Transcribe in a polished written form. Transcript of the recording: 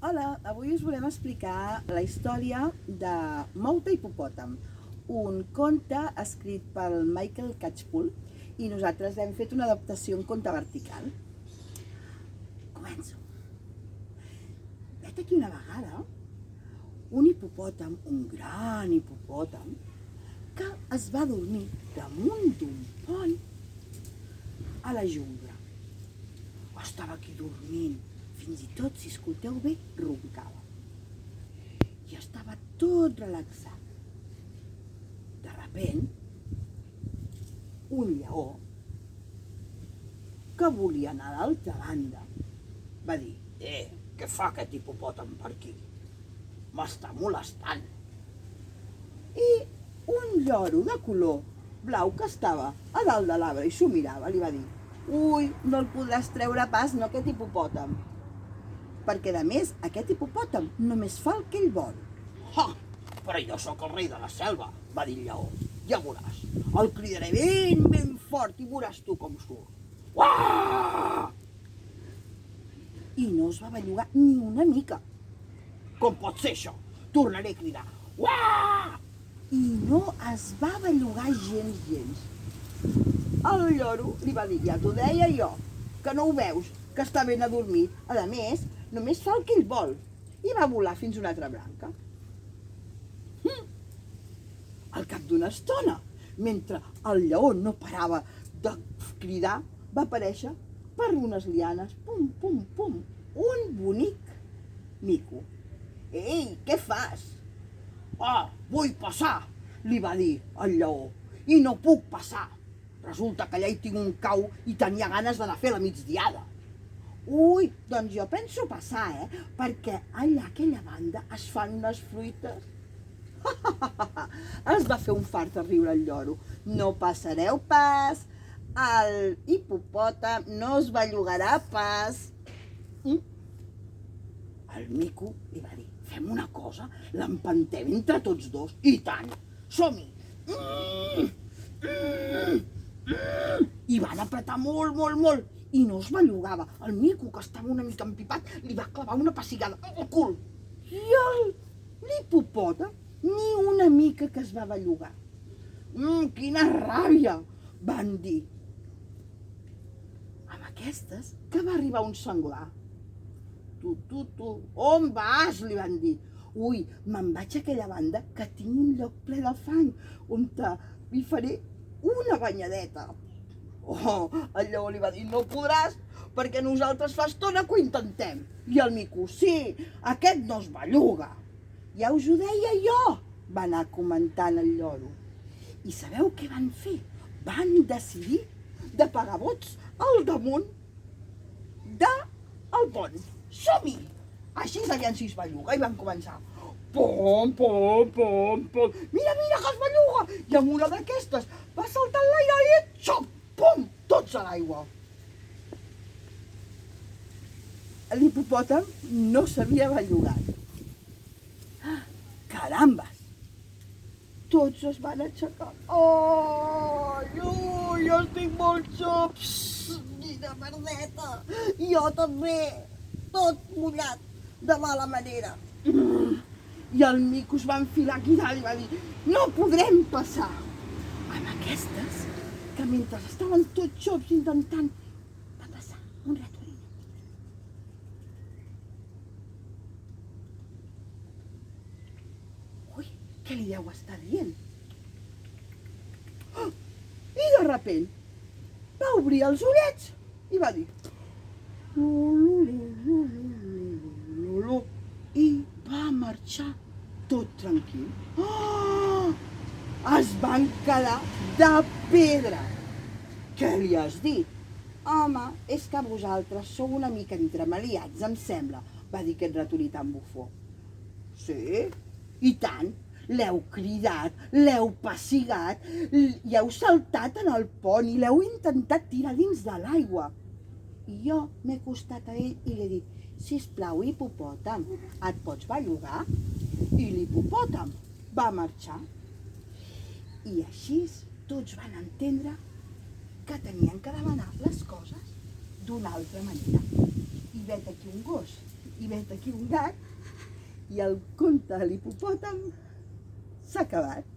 Hola, avui us volem explicar la història de Mouta Hipopòtam, un conte escrit pel Michael Catchpole i nosaltres hem fet una adaptació en conte vertical. Començo. Vet aquí una vegada un hipopòtam, un gran hipopòtam, que es va dormir damunt d'un pont a la jungla. Estava aquí dormint, fins i tot, si escolteu bé, roncava. I estava tot relaxat. De repent, un lleó, que volia anar a l'altra banda, va dir: què fa aquest hipopòtam per aquí? M'està molestant. I un lloro de color blau que estava a dalt de l'arbre i s'ho mirava, li va dir: ui, no el podràs treure pas, no, aquest hipopòtam. Perquè, a més, aquest hipopòtam només fa el que ell vol. Ha! Però jo sóc el rei de la selva, va dir el lleó. Ja veuràs, el cridaré ben fort i veuràs tu com surt. Uah! I no es va bellugar ni una mica. Com pot ser això? Tornaré a cridar. Uah! I no es va bellugar gens. El lloro li va dir: ja t'ho deia jo, que no ho veus, que està ben adormit. A més, només fa el que ell vol. I va volar fins a una altra branca. Al cap d'una estona, mentre el lleó no parava de cridar, va aparèixer per unes lianes, pum, un bonic mico. Ei, què fas? Ah, vull passar, li va dir el lleó, i no puc passar. Resulta que allà hi tinc un cau i tenia ganes d'anar a fer la migdiada. Ui, doncs jo penso passar, perquè allà a aquella banda es fan unes fruites. Es va fer un fart de riure el lloro. No passareu pas, el hipopòtam no es bellugarà pas. El mico li va dir: fem una cosa, l'empantem entre tots dos. I tant, som-hi! I van apretar molt i no es bellugava. El mico, que estava una mica empipat, li va clavar una pessigada al cul. I l'hipopòtam ni una mica que es va bellugar. Quina ràbia, van dir. Amb aquestes que va arribar un senglar. Tu, on vas? Li van dir. Ui, me'n vaig a aquella banda, que tinc un lloc ple de fang, on hi faré una banyadeta. Oh, el lleó li va dir: no podràs, perquè nosaltres fa estona que ho intentem. I el mico: sí, aquest no es belluga. Ja us ho deia jo, va anar comentant el lloro. I sabeu què van fer? Van decidir de pagar vots al damunt del pont. Som-hi! Així aviam si es belluga. I van començar: pom, mira que es belluga! I amb una d'aquestes va saltar en l'aire i xop, pum, tots a l'aigua. L'hipopòtam no s'havia bellugat. Carambes! Tots es van aixecar. Ui, jo estic molt xop. Quina merdeta! Jo també, tot mullat, de mala manera. I el mico es va enfilar aquí dalt i va dir: no podrem passar. Amb aquestes, que mentre estaven tots xops intentant, va passar un ratolí. Ui, què li deu estar dient? I de repent va obrir els ullets i va dir: i va marxar tot tranquil. Es van quedar de pedra. Què li has dit? Home, és que vosaltres sou una mica entremaliats, em sembla, va dir aquest ratolí tan bufó. Sí, i tant. L'heu cridat, l'heu pessigat, i heu saltat en el pont i l'heu intentat tirar dins de l'aigua. I jo m'he acostat a ell i li he dit: sisplau, hipopòtam, et pots bellugar? I l'hipopòtam va marxar. I així tots van entendre que tenien que demanar les coses d'una altra manera. I vet aquí un gos I vet aquí un gat i el conte de l'hipopòtam s'ha acabat.